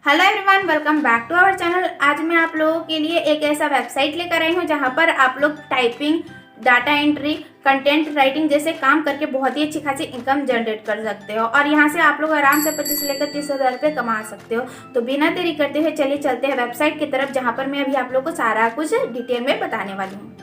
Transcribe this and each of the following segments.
Hello everyone, welcome back to our channel. आज मैं आप लोगों के लिए एक ऐसा वेबसाइट लेकर आई हूँ जहाँ पर आप लोग typing, data entry, content writing जैसे काम करके बहुत ही अच्छी खासी इनकम जनरेट कर सकते हो और यहाँ से आप लोग आराम से 25 से लेकर 30,000 रुपये कमा सकते हो। तो बिना देरी करते हुए चलिए चलते हैं वेबसाइट की तरफ, जहाँ पर मैं अभी आप लोग को सारा कुछ डिटेल में बताने वाली हूँ।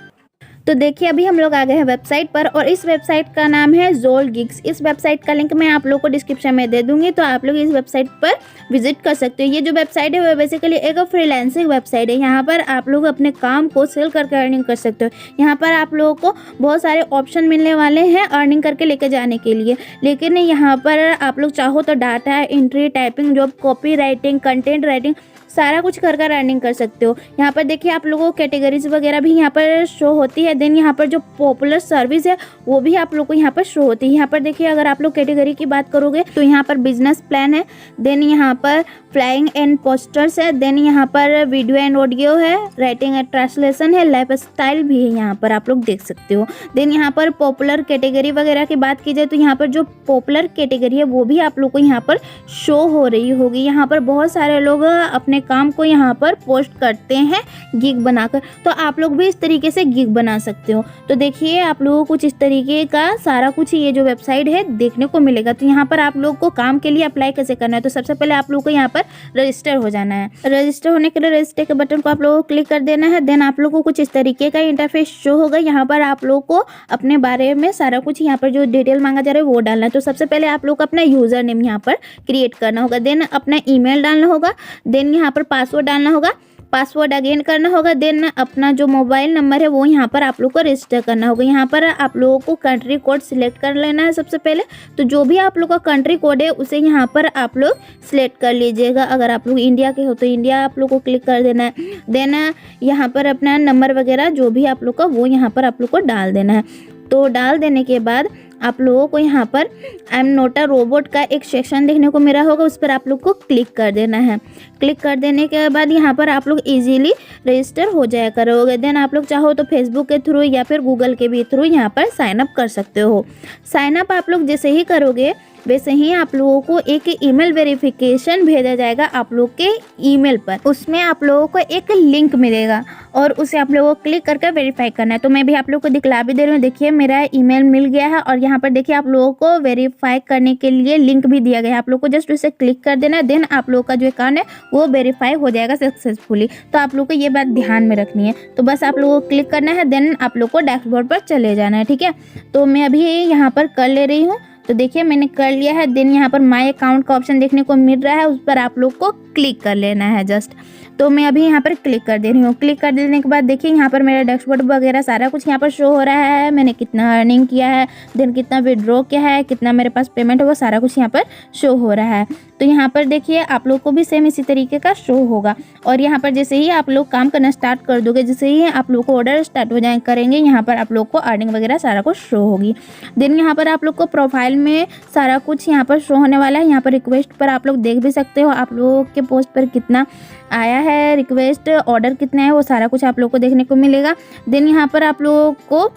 तो देखिए अभी हम लोग आ गए हैं वेबसाइट पर और इस वेबसाइट का नाम है zoolgigs। इस वेबसाइट का लिंक मैं आप लोग को डिस्क्रिप्शन में दे दूंगी, तो आप लोग इस वेबसाइट पर विजिट कर सकते हो। ये जो वेबसाइट है वो बेसिकली एक फ्रीलांसिंग वेबसाइट है। यहाँ पर आप लोग अपने काम को सेल करके अर्निंग कर सकते हो। यहाँ पर आप लोगों को बहुत सारे ऑप्शन मिलने वाले हैं अर्निंग करके लेके जाने के लिए, लेकिन यहाँ पर आप लोग चाहो तो data entry, typing job, copy writing, content writing सारा कुछ कर कर अर्निंग कर सकते हो। यहाँ पर देखिए आप लोगों को कैटेगरीज वगैरह भी यहाँ पर शो होती है। देन यहाँ पर जो पॉपुलर सर्विस है वो भी आप लोग को यहाँ पर शो होती है। यहाँ पर देखिए अगर आप लोग कैटेगरी की बात करोगे तो यहाँ पर बिजनेस प्लान है, देन यहाँ पर फ्लाइंग एंड पोस्टर्स है, देन यहाँ पर वीडियो एंड ऑडियो है, राइटिंग एंड ट्रांसलेशन है, लाइफ स्टाइल भी है, यहाँ पर आप लोग देख सकते हो। देन यहाँ पर पॉपुलर कैटेगरी वगैरह की बात की जाए तो यहाँ पर जो पॉपुलर कैटेगरी है वो भी आप लोग को यहाँ पर शो हो रही होगी। यहाँ पर बहुत सारे लोग अपने काम को यहाँ पर पोस्ट करते हैं गिग बनाकर, तो आप लोग भी इस तरीके से गिग बना सकते हो। तो देखिए आप लोगों को कुछ इस तरीके का सारा कुछ ये जो वेबसाइट है देखने को मिलेगा। तो यहाँ पर आप लोग को काम के लिए अप्लाई कैसे करना है, तो सबसे पहले आप लोग को यहाँ पर रजिस्टर हो जाना है। रजिस्टर होने के लिए रजिस्टर के बटन को आप लोगों को क्लिक कर देना है। देन आप लोग को कुछ इस तरीके का इंटरफेस शो होगा। यहाँ पर आप लोग को अपने बारे में सारा कुछ यहाँ पर जो डिटेल मांगा जा रहा है वो डालना है। तो सबसे पहले आप लोग को अपना यूजर नेम यहाँ पर क्रिएट करना होगा, देन अपना ईमेल डालना होगा, देन यहाँ पर पासवर्ड डालना होगा, पासवर्ड अगेन करना होगा, देन अपना जो मोबाइल नंबर है वो यहाँ पर आप लोग को रजिस्टर करना होगा। यहाँ पर आप लोगों को कंट्री कोड सिलेक्ट कर लेना है सबसे पहले। तो जो भी आप लोग का कंट्री कोड है उसे यहाँ पर आप लोग सिलेक्ट कर लीजिएगा। अगर आप लोग इंडिया के हो तो इंडिया आप लोग को क्लिक कर देना है। देन यहाँ पर अपना नंबर वगैरह जो भी आप लोग का वो यहाँ पर आप लोग को डाल देना है। तो डाल देने के बाद आप लोगों को यहाँ पर I am not a robot का एक सेक्शन देखने को मिला होगा, उस पर आप लोग को क्लिक कर देना है। क्लिक कर देने के बाद यहाँ पर आप लोग इजीली रजिस्टर हो जाया करोगे। देन आप लोग चाहो तो फेसबुक के थ्रू या फिर गूगल के भी थ्रू यहाँ पर साइन अप कर सकते हो। साइन अप आप लोग जैसे ही करोगे वैसे ही आप लोगों को एक ईमेल वेरिफिकेशन भेजा जाएगा आप लोग के ईमेल पर। उसमें आप लोगों को एक लिंक मिलेगा और उसे आप लोगों को क्लिक करके वेरीफाई करना है। तो मैं भी आप लोग को दिखला भी दे रही हूँ। देखिए मेरा ईमेल मिल गया है और यहाँ पर देखिए आप लोगों को वेरीफाई करने के लिए लिंक भी दिया गया है। आप लोग को जस्ट उसे क्लिक कर देना है। देन आप लोग का जो अकाउंट है वो वेरीफाई हो जाएगा सक्सेसफुली। तो आप लोग को ये बात ध्यान में रखनी है। तो बस आप लोगों को क्लिक करना है, देन आप लोग को डैशबोर्ड पर चले जाना है। ठीक है, तो मैं अभी यहाँ पर कर ले रही हूँ। तो देखिए मैंने कर लिया है। देन यहाँ पर माय अकाउंट का ऑप्शन देखने को मिल रहा है, उस पर आप लोग को क्लिक कर लेना है जस्ट। तो मैं अभी यहाँ पर क्लिक कर दे रही हूँ। क्लिक कर देने के बाद देखिए यहाँ पर मेरा डैशबोर्ड वगैरह सारा कुछ यहाँ पर शो हो रहा है। मैंने कितना अर्निंग किया है, देन कितना विड्रॉ किया है, कितना मेरे पास पेमेंट है, वो सारा कुछ यहाँ पर शो हो रहा है। तो यहाँ पर देखिए आप लोग को भी सेम इसी तरीके का शो होगा। और यहाँ पर जैसे ही आप लोग काम करना स्टार्ट कर दोगे, जैसे ही आप लोग को ऑर्डर स्टार्ट हो जाए करेंगे, यहाँ पर आप लोग को अर्निंग वगैरह सारा कुछ शो होगी। देन यहाँ पर आप लोग को प्रोफाइल में सारा कुछ यहाँ पर शो होने वाला है। यहाँ पर रिक्वेस्ट पर आप लोग देख भी सकते हो आप लोगों के पोस्ट पर कितना आया है, रिक्वेस्ट ऑर्डर कितना है, वो सारा कुछ आप लोग को देखने को मिलेगा। देन यहाँ पर आप लोगों को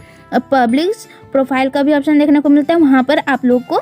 पब्लिक प्रोफाइल का भी ऑप्शन देखने को मिलता है, वहाँ पर आप लोग को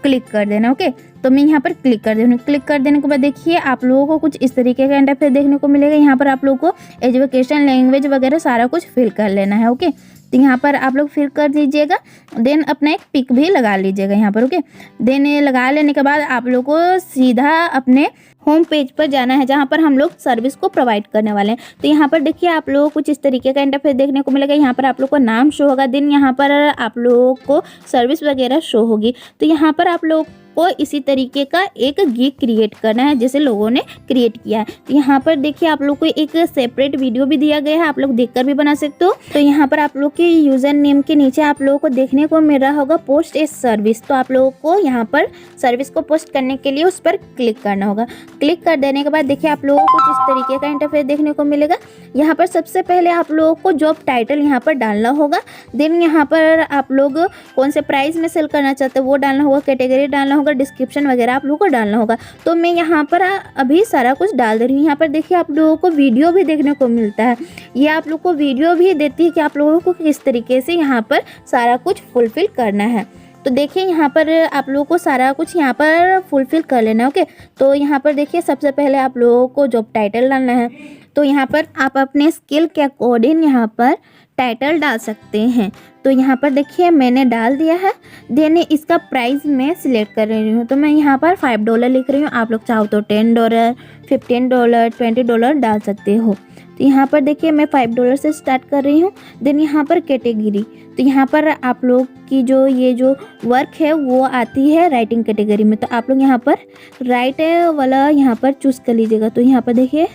क्लिक कर देना। ओके, तो मैं यहाँ पर क्लिक कर दूँ। क्लिक कर देने के बाद देखिए आप लोगों को कुछ इस तरीके का इंटरफेस देखने को मिलेगा। यहाँ पर आप लोगों को एजुकेशन, लैंग्वेज वगैरह सारा कुछ फिल कर लेना है। ओके, तो यहाँ पर आप लोग फिल कर दीजिएगा। देन अपना एक पिक भी लगा लीजिएगा यहाँ पर। ओके, देन ये लगा लेने के बाद आप लोग को सीधा अपने होम पेज पर जाना है, जहाँ पर हम लोग सर्विस को प्रोवाइड करने वाले हैं। तो यहाँ पर देखिए आप लोगों को कुछ इस तरीके का इंटरफेस देखने को मिलेगा। यहाँ पर आप लोग को नाम शो होगा, देन यहाँ पर आप लोगों को सर्विस वगैरह शो होगी। तो यहाँ पर आप लोग को इसी तरीके का एक गिग क्रिएट करना है जैसे लोगों ने क्रिएट किया है। तो यहाँ पर देखिए आप लोग को एक सेपरेट वीडियो भी दिया गया है, आप लोग देखकर भी बना सकते हो। तो यहाँ पर आप लोग के यूजर नेम के नीचे आप लोगों को देखने को मिल रहा होगा पोस्ट ए सर्विस। तो आप लोगों को यहाँ पर सर्विस को पोस्ट करने के लिए उस पर क्लिक करना होगा। क्लिक कर देने के बाद देखिए आप लोगों को कुछ इस तरीके का इंटरफेस देखने को मिलेगा। यहाँ पर सबसे पहले आप लोगों को जॉब टाइटल यहाँ पर डालना होगा। देन यहाँ पर आप लोग कौन से प्राइस में सेल करना चाहते हो वो डालना होगा, कैटेगरी डालना होगा, डिस्क्रिप्शन वगैरह आप लोगों को डालना होगा। तो मैं यहाँ पर अभी सारा कुछ डाल दे रही हूँ। यहाँ पर देखिए आप लोगों को वीडियो भी देखने को मिलता है। ये आप लोग को वीडियो भी देती है कि आप लोगों को किस तरीके से यहाँ पर सारा कुछ फुलफिल करना है। तो देखिए यहाँ पर आप लोगों को सारा कुछ यहाँ पर फुलफिल कर लेना है। ओके, तो यहाँ पर देखिए सबसे पहले आप लोगों को जॉब टाइटल डालना है। तो यहाँ पर आप अपने स्किल के अकॉर्डिंग यहाँ पर टाइटल डाल सकते हैं। तो यहाँ पर देखिए मैंने डाल दिया है। देन इसका प्राइस मैं सिलेक्ट कर रही हूँ, तो मैं यहाँ पर $5 लिख रही हूँ। आप लोग चाहो तो $10, $15, $20 डाल सकते हो। तो यहाँ पर देखिए मैं $5 से स्टार्ट कर रही हूँ। देन यहाँ पर कैटेगरी, तो यहाँ पर आप लोग की जो वर्क है वो आती है राइटिंग कैटेगरी में। तो आप लोग यहाँ पर राइट वाला यहाँ पर चूज़ कर लीजिएगा। तो यहाँ पर देखिए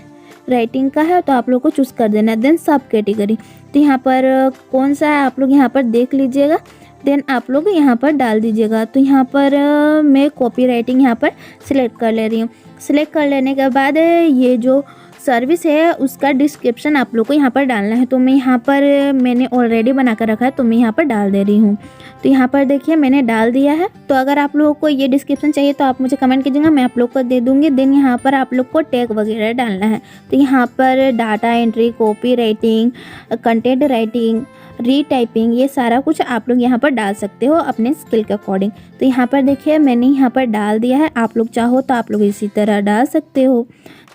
राइटिंग का है, तो आप लोग को चूज़ कर देना है। देन सब कैटेगरी, तो यहाँ पर कौन सा है आप लोग यहाँ पर देख लीजिएगा। देन आप लोग यहाँ पर डाल दीजिएगा। तो यहाँ पर मैं कॉपी राइटिंग यहाँ पर सिलेक्ट कर ले रही हूँ। सिलेक्ट कर लेने के बाद ये जो सर्विस है उसका डिस्क्रिप्शन आप लोग को यहाँ पर डालना है। तो मैं यहाँ पर मैंने ऑलरेडी बना कर रखा है, तो मैं यहाँ पर डाल दे रही हूँ। तो यहाँ पर देखिए मैंने डाल दिया है। तो अगर आप लोगों को ये डिस्क्रिप्शन चाहिए तो आप मुझे कमेंट कीजिएगा, मैं आप लोग को दे दूँगी। देन यहाँ पर आप लोग को टैग वगैरह डालना है। तो यहाँ पर data entry, copy writing, content writing, retyping, ये सारा कुछ आप लोग यहाँ पर डाल सकते हो अपने स्किल के अकॉर्डिंग। तो यहाँ पर देखिए मैंने यहाँ पर डाल दिया है। आप लोग चाहो तो आप लोग इसी तरह डाल सकते हो।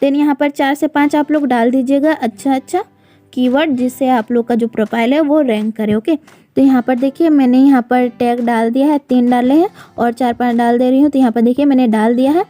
देन यहाँ पर 4 से 5 आप लोग डाल दीजिएगा अच्छा कीवर्ड, जिससे आप लोग का जो प्रोफाइल है वो रैंक करे। ओके, तो यहाँ पर देखिए मैंने यहाँ पर टैग डाल दिया है, 3 डाले हैं और 4-5 डाल दे रही हूँ। तो यहाँ पर देखिए मैंने डाल दिया है।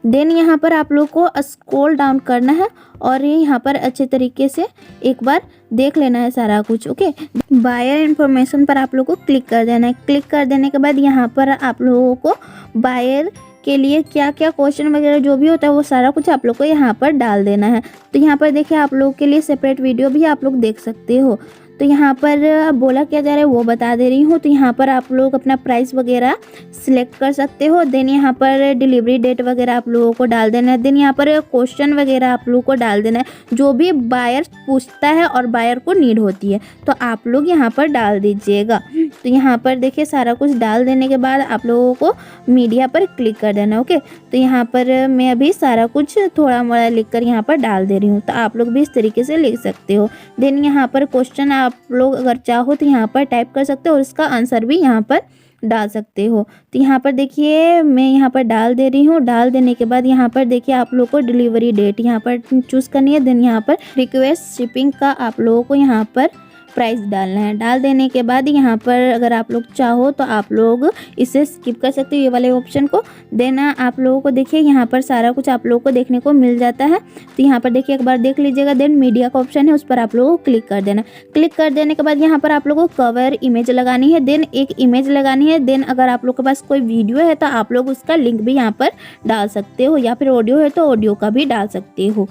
देन यहाँ पर आप लोग को स्क्रॉल डाउन करना है और ये यहाँ पर अच्छे तरीके से एक बार देख लेना है सारा कुछ। ओके, बायर इन्फॉर्मेशन पर आप लोग को क्लिक कर देना है। क्लिक कर देने के बाद यहाँ पर आप लोगों को बायर के लिए क्या क्या क्वेश्चन वगैरह जो भी होता है वो सारा कुछ आप लोग को यहाँ पर डाल देना है। तो यहाँ पर देखिए आप लोगों के लिए सेपरेट वीडियो भी आप लोग देख सकते हो। तो यहाँ पर बोला क्या जा रहा है वो बता दे रही हूँ। तो यहाँ पर आप लोग अपना प्राइस वगैरह सिलेक्ट कर सकते हो। देन यहाँ पर डिलीवरी डेट वगैरह आप लोगों को डाल देना है। देन यहाँ पर क्वेश्चन वगैरह आप लोगों को डाल देना है जो भी बायर पूछता है और बायर को नीड होती है, तो आप लोग यहाँ पर डाल दीजिएगा। तो यहाँ पर देखिए सारा कुछ डाल देने के बाद आप लोगों को मीडिया पर क्लिक कर देना। ओके, तो यहाँ पर मैं अभी सारा कुछ थोड़ा मोड़ा लिख कर यहाँ पर डाल दे रही हूँ। तो आप लोग भी इस तरीके से लिख सकते हो। देन यहाँ पर क्वेश्चन आप लोग अगर चाहो तो यहाँ पर टाइप कर सकते हो और इसका आंसर भी यहाँ पर डाल सकते हो। तो यहाँ पर देखिए मैं यहाँ पर डाल दे रही हूँ। डाल देने के बाद यहाँ पर देखिए आप लोग को डिलीवरी डेट यहाँ पर चूज़ करनी है। देन यहाँ पर रिक्वेस्ट शिपिंग का आप लोगों को यहाँ पर प्राइस डालना है। डाल देने के बाद यहाँ पर अगर आप लोग चाहो तो आप लोग इसे स्किप कर सकते हो, ये वाले ऑप्शन को। देन आप लोगों को देखिए यहाँ पर सारा कुछ आप लोगों को देखने को मिल जाता है। तो यहाँ पर देखिए एक बार देख लीजिएगा। देन मीडिया का ऑप्शन है, उस पर आप लोगों को क्लिक कर देना। क्लिक कर देने के बाद यहाँ पर आप लोगों को कवर इमेज लगानी है। देन एक इमेज लगानी है। देन अगर आप लोग के पास कोई वीडियो है तो आप लोग उसका लिंक भी यहाँ पर डाल सकते हो, या फिर ऑडियो है तो ऑडियो का भी डाल सकते हो।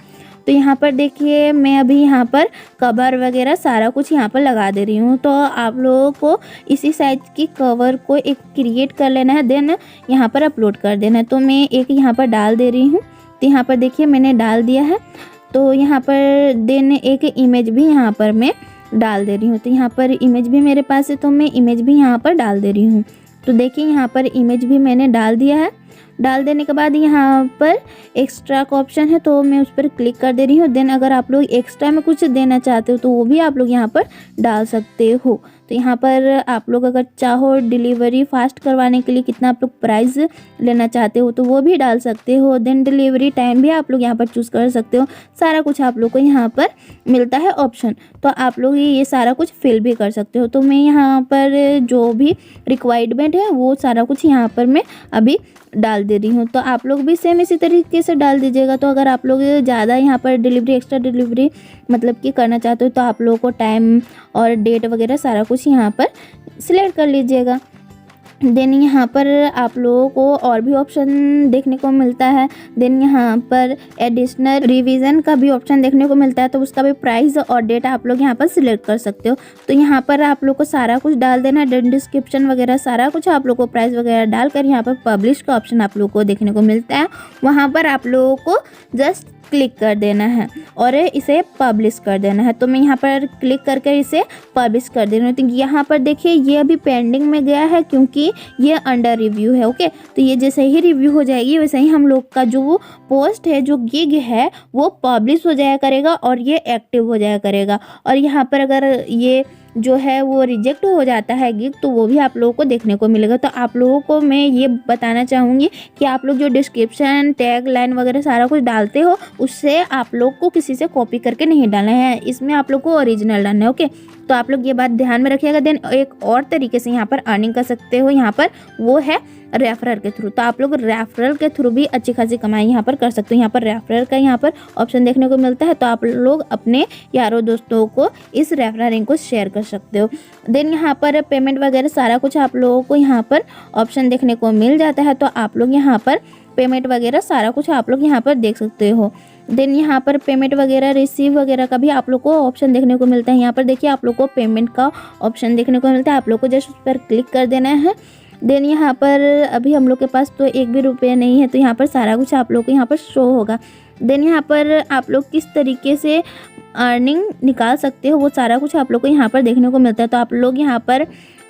तो यहाँ पर देखिए मैं अभी यहाँ पर कवर वगैरह सारा कुछ यहाँ पर लगा दे रही हूँ। तो आप लोगों को इसी साइज की कवर को एक क्रिएट कर लेना है। देन यहाँ पर अपलोड कर देना है। तो मैं एक यहाँ पर डाल दे रही हूँ। तो यहाँ पर देखिए मैंने डाल दिया है। तो यहाँ पर देन एक इमेज भी यहाँ पर मैं डाल दे रही हूँ। तो यहाँ पर इमेज भी मेरे पास है, तो मैं इमेज भी यहाँ पर डाल दे रही हूँ। तो देखिए यहाँ पर इमेज भी मैंने डाल दिया है। डाल देने के बाद यहाँ पर एक्स्ट्रा का ऑप्शन है, तो मैं उस पर क्लिक कर दे रही हूँ। देन अगर आप लोग एक्स्ट्रा में कुछ देना चाहते हो तो वो भी आप लोग यहाँ पर डाल सकते हो। तो यहाँ पर आप लोग अगर चाहो डिलीवरी फास्ट करवाने के लिए कितना आप लोग प्राइस लेना चाहते हो तो वो भी डाल सकते हो। देन डिलीवरी टाइम भी आप लोग यहाँ पर चूज़ कर सकते हो। सारा कुछ आप लोग को यहाँ पर मिलता है ऑप्शन, तो आप लोग ये सारा कुछ फिल भी कर सकते हो। तो मैं यहाँ पर जो भी रिक्वायरमेंट है वो सारा कुछ यहाँ पर मैं अभी डाल दे रही हूँ। तो आप लोग भी सेम इसी तरीके से डाल दीजिएगा। तो अगर आप लोग ज़्यादा यहाँ पर डिलीवरी एक्स्ट्रा डिलीवरी मतलब कि करना चाहते हो तो आप लोगों को टाइम और डेट वगैरह सारा कुछ यहाँ पर सिलेक्ट कर लीजिएगा। देन यहाँ पर आप लोगों को और भी ऑप्शन देखने को मिलता है। देन यहाँ पर एडिशनल रिवीजन का भी ऑप्शन देखने को मिलता है, तो उसका भी प्राइस और डेट आप लोग यहाँ पर सिलेक्ट कर सकते हो। तो यहाँ पर आप लोग को सारा कुछ डाल देना है, डिस्क्रिप्शन वगैरह सारा कुछ आप लोग को प्राइस वगैरह डालकर यहाँ पर पब्लिश का ऑप्शन आप लोग को देखने को मिलता है। वहाँ पर आप लोगों को जस्ट क्लिक कर देना है और इसे पब्लिश कर देना है। तो मैं यहाँ पर क्लिक करके इसे पब्लिश कर दे रही हूँ। तो यहाँ पर देखिए ये अभी पेंडिंग में गया है क्योंकि ये अंडर रिव्यू है। ओके, तो ये जैसे ही रिव्यू हो जाएगी वैसे ही हम लोग का जो पोस्ट है, जो गिग है, वो पब्लिश हो जाया करेगा और ये एक्टिव हो जाया करेगा। और यहाँ पर अगर ये जो है वो रिजेक्ट हो जाता है गिग, तो वो भी आप लोगों को देखने को मिलेगा। तो आप लोगों को मैं ये बताना चाहूँगी कि आप लोग जो डिस्क्रिप्शन टैग लाइन वगैरह सारा कुछ डालते हो, उससे आप लोग को किसी से कॉपी करके नहीं डालना है, इसमें आप लोग को ओरिजिनल डालना है। ओके, तो आप लोग ये बात ध्यान में रखिएगा। देन एक और तरीके से यहाँ पर अर्निंग कर सकते हो यहाँ पर, वो है रेफरल के थ्रू। तो आप लोग रेफरल के थ्रू भी अच्छी खासी कमाई यहाँ पर कर सकते हो। यहाँ पर रेफरल का यहाँ पर ऑप्शन देखने को मिलता है, तो आप लोग अपने यारों दोस्तों को इस रेफरल लिंक को शेयर कर सकते हो। देन यहाँ पर पेमेंट वगैरह सारा कुछ आप लोगों को यहाँ पर ऑप्शन देखने को मिल जाता है, तो आप लोग यहाँ पर पेमेंट वगैरह सारा कुछ आप लोग यहाँ पर देख सकते हो। देन यहाँ पर पेमेंट वगैरह रिसीव वगैरह का भी आप लोग को ऑप्शन देखने को मिलता है। यहाँ पर देखिए आप लोग को पेमेंट का ऑप्शन देखने को मिलता है, आप लोग को जस्ट उस पर क्लिक कर देना है। देन यहाँ पर अभी हम लोग के पास तो 1 भी रुपया नहीं है, तो यहाँ पर सारा कुछ आप लोग को यहाँ पर शो होगा। देन यहाँ पर आप लोग किस तरीके से अर्निंग निकाल सकते हो वो सारा कुछ आप लोग को यहाँ पर देखने को मिलता है। तो आप लोग यहाँ पर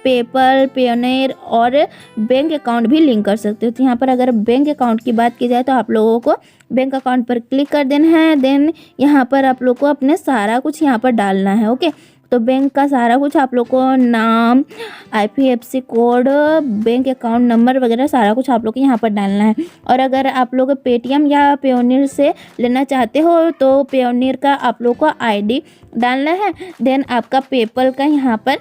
पेपल, पेयोनियर और बैंक अकाउंट भी लिंक कर सकते हो। तो यहाँ पर अगर बैंक अकाउंट की बात की जाए तो आप लोगों को बैंक अकाउंट पर क्लिक कर देना है। देन यहाँ पर आप लोग को अपने सारा कुछ यहाँ पर डालना है। ओके, तो बैंक का सारा कुछ आप लोग को नाम, IFSC code, bank account number वगैरह सारा कुछ आप लोग को यहाँ पर डालना है। और अगर आप लोग पेटीएम या पेयोनियर से लेना चाहते हो तो पेयोनियर का आप लोग को ID डालना है। देन आपका पेपल का यहाँ पर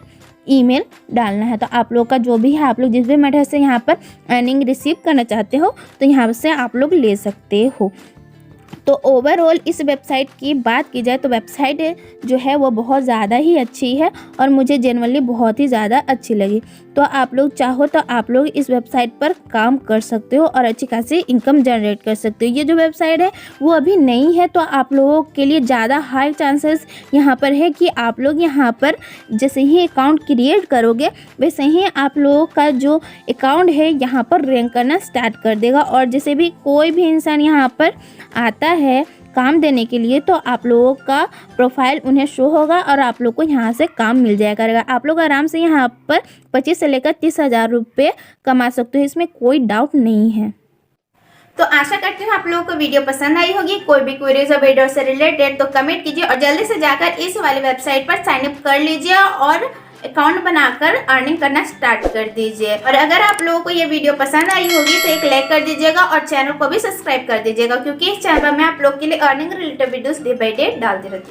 ईमेल डालना है। तो आप लोग का जो भी है, आप लोग जिस भी मेथड से यहाँ पर अर्निंग रिसीव करना चाहते हो तो यहाँ से आप लोग ले सकते हो। तो ओवरऑल इस वेबसाइट की बात की जाए तो वेबसाइट जो है वो बहुत ज़्यादा ही अच्छी है और मुझे जनरली बहुत ही ज़्यादा अच्छी लगी। तो आप लोग चाहो तो आप लोग इस वेबसाइट पर काम कर सकते हो और अच्छी खासी इनकम जनरेट कर सकते हो। ये जो वेबसाइट है वो अभी नई है, तो आप लोगों के लिए ज़्यादा हाई चांसेस यहाँ पर है कि आप लोग यहाँ पर जैसे ही अकाउंट क्रिएट करोगे वैसे ही आप लोगों का जो अकाउंट है यहाँ पर रैंक करना स्टार्ट कर देगा। और जैसे भी कोई भी इंसान यहाँ पर आता है काम देने के लिए तो आप लोगों का प्रोफाइल उन्हें शो होगा और आप लोग को यहाँ से काम मिल जाया करेगा। आप लोग आराम से यहाँ पर 25 से लेकर 30,000 रुपये कमा सकते हो, इसमें कोई डाउट नहीं है। तो आशा करती हूँ आप लोगों को वीडियो पसंद आई होगी। कोई भी क्वेरीज और वीडियो से रिलेटेड तो कमेंट कीजिए और जल्दी से जाकर इस वाली वेबसाइट पर साइन अप कर लीजिए और अकाउंट बनाकर अर्निंग करना स्टार्ट कर दीजिए। और अगर आप लोगों को ये वीडियो पसंद आई होगी तो एक लाइक कर दीजिएगा और चैनल को भी सब्सक्राइब कर दीजिएगा, क्योंकि इस चैनल पर मैं आप लोग के लिए earning related videos day by day डालती रहती हूँ।